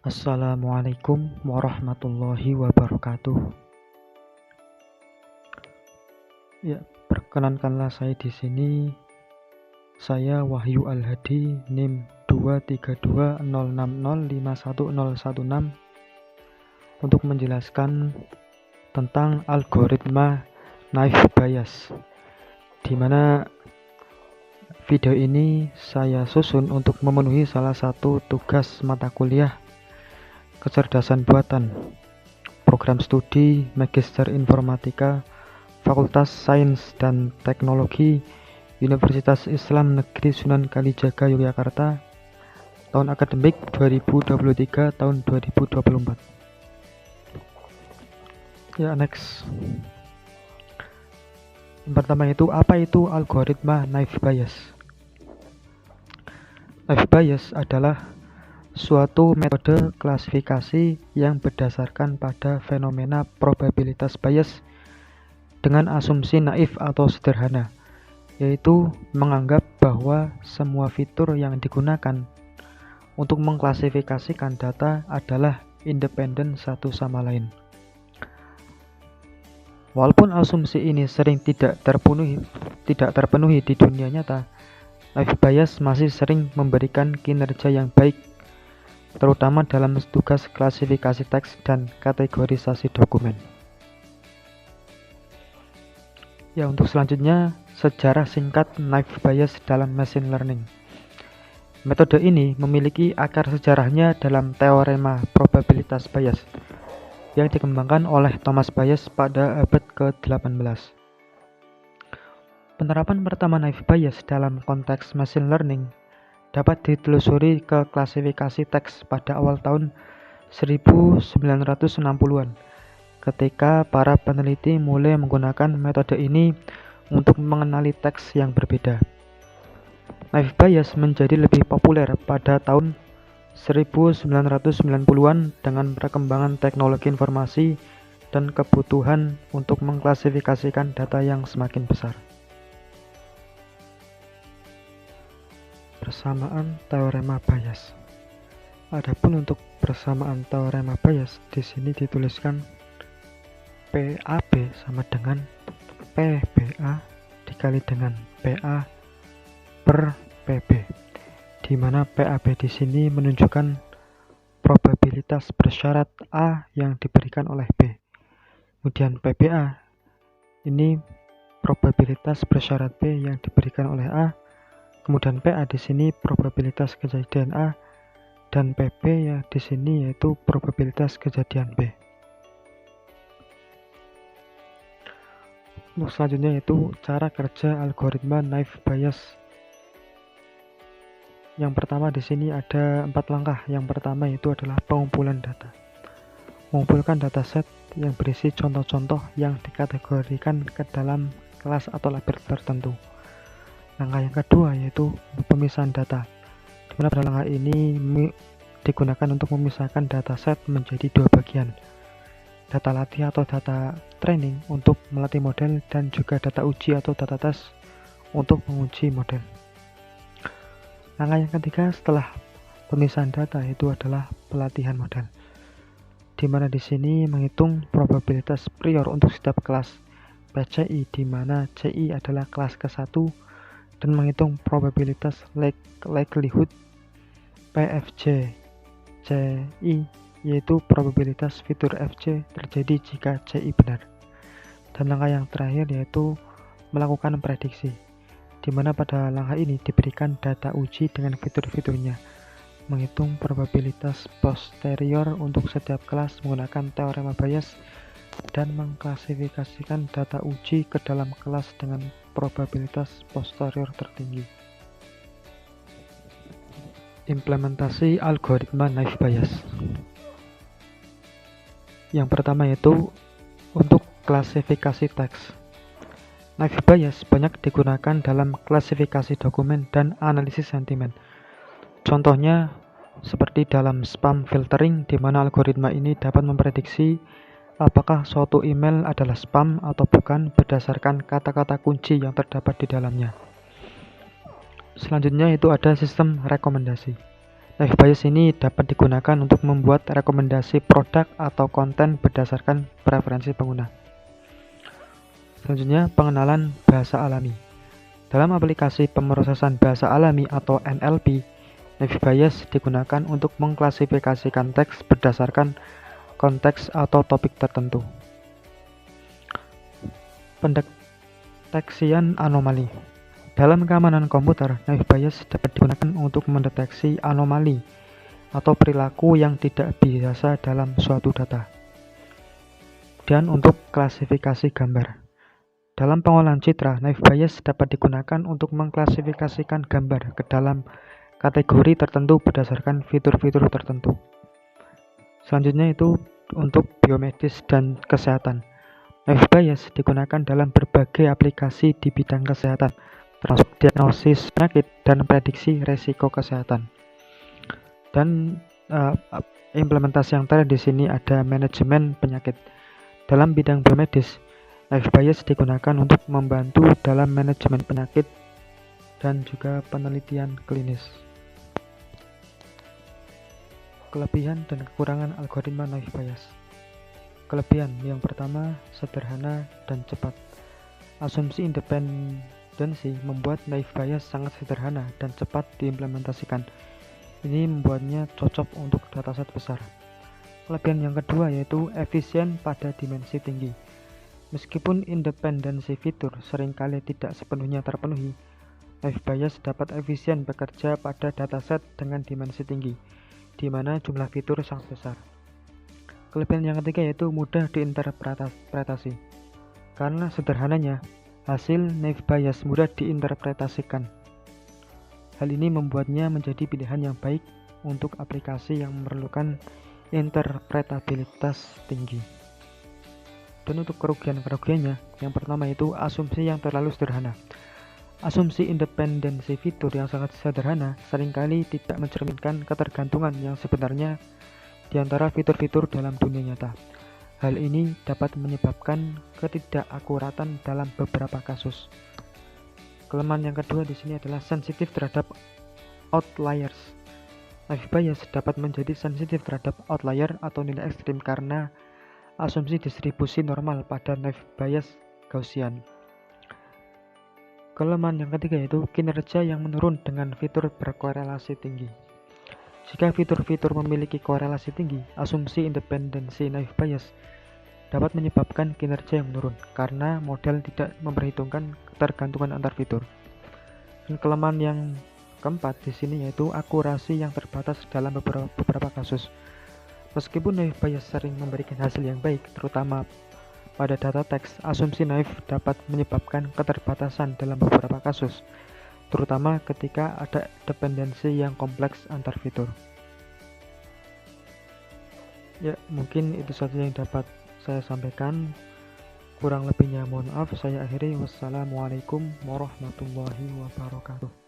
Assalamualaikum warahmatullahi wabarakatuh. Ya, perkenankanlah saya di sini. Saya Wahyu Al-Hadi, NIM 23206051016 untuk menjelaskan tentang algoritma naive Bayes, di mana video ini saya susun untuk memenuhi salah satu tugas mata kuliah kecerdasan buatan, program studi Magister Informatika Fakultas Sains dan Teknologi Universitas Islam Negeri Sunan Kalijaga Yogyakarta tahun akademik 2023 tahun 2024. Ya, next. Yang pertama itu, apa itu algoritma naive Bayes? Naive Bayes adalah suatu metode klasifikasi yang berdasarkan pada fenomena probabilitas Bayes dengan asumsi naif atau sederhana, yaitu menganggap bahwa semua fitur yang digunakan untuk mengklasifikasikan data adalah independen satu sama lain. Walaupun asumsi ini sering tidak terpenuhi di dunia nyata, naive Bayes masih sering memberikan kinerja yang baik, terutama dalam tugas klasifikasi teks dan kategorisasi dokumen. Ya, untuk selanjutnya, sejarah singkat naive Bayes dalam machine learning. Metode ini memiliki akar sejarahnya dalam teorema probabilitas Bayes yang dikembangkan oleh Thomas Bayes pada abad ke-18. Penerapan pertama naive Bayes dalam konteks machine learning dapat ditelusuri ke klasifikasi teks pada awal tahun 1960-an. Ketika para peneliti mulai menggunakan metode ini untuk mengenali teks yang berbeda. Naive Bayes menjadi lebih populer pada tahun 1990-an dengan perkembangan teknologi informasi dan kebutuhan untuk mengklasifikasikan data yang semakin besar. Persamaan teorema Bayes. Adapun untuk persamaan teorema Bayes di sini dituliskan PAB sama dengan PBA dikali dengan PA per PB, di mana PAB di sini menunjukkan probabilitas bersyarat A yang diberikan oleh B. Kemudian PBA ini probabilitas bersyarat B yang diberikan oleh A. Kemudian PA di sini probabilitas kejadian A, dan PB ya di sini yaitu probabilitas kejadian B. Untuk selanjutnya yaitu cara kerja algoritma naive Bayes. Yang pertama di sini ada 4 langkah. Yang pertama itu adalah pengumpulan data. Mengumpulkan dataset yang berisi contoh-contoh yang dikategorikan ke dalam kelas atau label tertentu. Langkah yang kedua yaitu pemisahan data, di mana pada langkah ini digunakan untuk memisahkan dataset menjadi 2 bagian. Data latih atau data training untuk melatih model, dan juga data uji atau data tes untuk menguji model. Langkah yang ketiga setelah pemisahan data itu adalah pelatihan model, di mana di sini menghitung probabilitas prior untuk setiap kelas PCI, di mana CI adalah kelas ke-1, dan menghitung probabilitas likelihood PFJ CI, yaitu probabilitas fitur FC terjadi jika CI benar. Dan langkah yang terakhir yaitu melakukan prediksi, di mana pada langkah ini diberikan data uji dengan fitur-fiturnya, menghitung probabilitas posterior untuk setiap kelas menggunakan teorema Bayes, dan mengklasifikasikan data uji ke dalam kelas dengan probabilitas posterior tertinggi. Implementasi algoritma naive Bayes. Yang pertama yaitu untuk klasifikasi teks. Naive Bayes banyak digunakan dalam klasifikasi dokumen dan analisis sentimen. Contohnya seperti dalam spam filtering, di mana algoritma ini dapat memprediksi apakah suatu email adalah spam atau bukan berdasarkan kata-kata kunci yang terdapat di dalamnya. Selanjutnya itu ada sistem rekomendasi. Naive Bayes ini dapat digunakan untuk membuat rekomendasi produk atau konten berdasarkan preferensi pengguna. Selanjutnya, pengenalan bahasa alami. Dalam aplikasi pemrosesan bahasa alami atau NLP, Naive Bayes digunakan untuk mengklasifikasikan teks berdasarkan konteks atau topik tertentu. Pendeteksian anomali. Dalam keamanan komputer, Naive Bayes dapat digunakan untuk mendeteksi anomali atau perilaku yang tidak biasa dalam suatu data. Dan untuk klasifikasi gambar. Dalam pengolahan citra, Naive Bayes dapat digunakan untuk mengklasifikasikan gambar ke dalam kategori tertentu berdasarkan fitur-fitur tertentu. Selanjutnya itu untuk biomedis dan kesehatan. Naive Bayes digunakan dalam berbagai aplikasi di bidang kesehatan, termasuk diagnosis penyakit dan prediksi resiko kesehatan. Dan implementasi yang terakhir di sini ada manajemen penyakit. Dalam bidang biomedis, Naive Bayes digunakan untuk membantu dalam manajemen penyakit dan juga penelitian klinis. Kelebihan dan kekurangan algoritma Naive Bayes. Kelebihan yang pertama, sederhana dan cepat. Asumsi independensi membuat Naive Bayes sangat sederhana dan cepat diimplementasikan. Ini membuatnya cocok untuk dataset besar. Kelebihan yang kedua yaitu efisien pada dimensi tinggi. Meskipun independensi fitur seringkali tidak sepenuhnya terpenuhi, Naive Bayes dapat efisien bekerja pada dataset dengan dimensi tinggi, di mana jumlah fitur sangat besar. Kelebihan yang ketiga yaitu mudah diinterpretasi. Karena sederhananya, hasil Naive Bayes mudah diinterpretasikan. Hal ini membuatnya menjadi pilihan yang baik untuk aplikasi yang memerlukan interpretabilitas tinggi. Dan untuk kerugian-kerugiannya, yang pertama itu asumsi yang terlalu sederhana. Asumsi independensi fitur yang sangat sederhana seringkali tidak mencerminkan ketergantungan yang sebenarnya di antara fitur-fitur dalam dunia nyata. Hal ini dapat menyebabkan ketidakakuratan dalam beberapa kasus. Kelemahan yang kedua di sini adalah sensitif terhadap outliers. Naive Bayes dapat menjadi sensitif terhadap outlier atau nilai ekstrim karena asumsi distribusi normal pada Naive Bayes Gaussian. Kelemahan yang ketiga yaitu kinerja yang menurun dengan fitur berkorelasi tinggi. Jika fitur-fitur memiliki korelasi tinggi, asumsi independensi Naive Bayes dapat menyebabkan kinerja yang menurun karena model tidak memperhitungkan ketergantungan antar fitur. Dan kelemahan yang keempat di sini yaitu akurasi yang terbatas dalam beberapa kasus. Meskipun Naive Bayes sering memberikan hasil yang baik, terutama pada data teks, asumsi naive dapat menyebabkan keterbatasan dalam beberapa kasus, terutama ketika ada dependensi yang kompleks antar fitur. Ya, mungkin itu saja yang dapat saya sampaikan. Kurang lebihnya mohon maaf. Saya akhiri. Wassalamualaikum warahmatullahi wabarakatuh.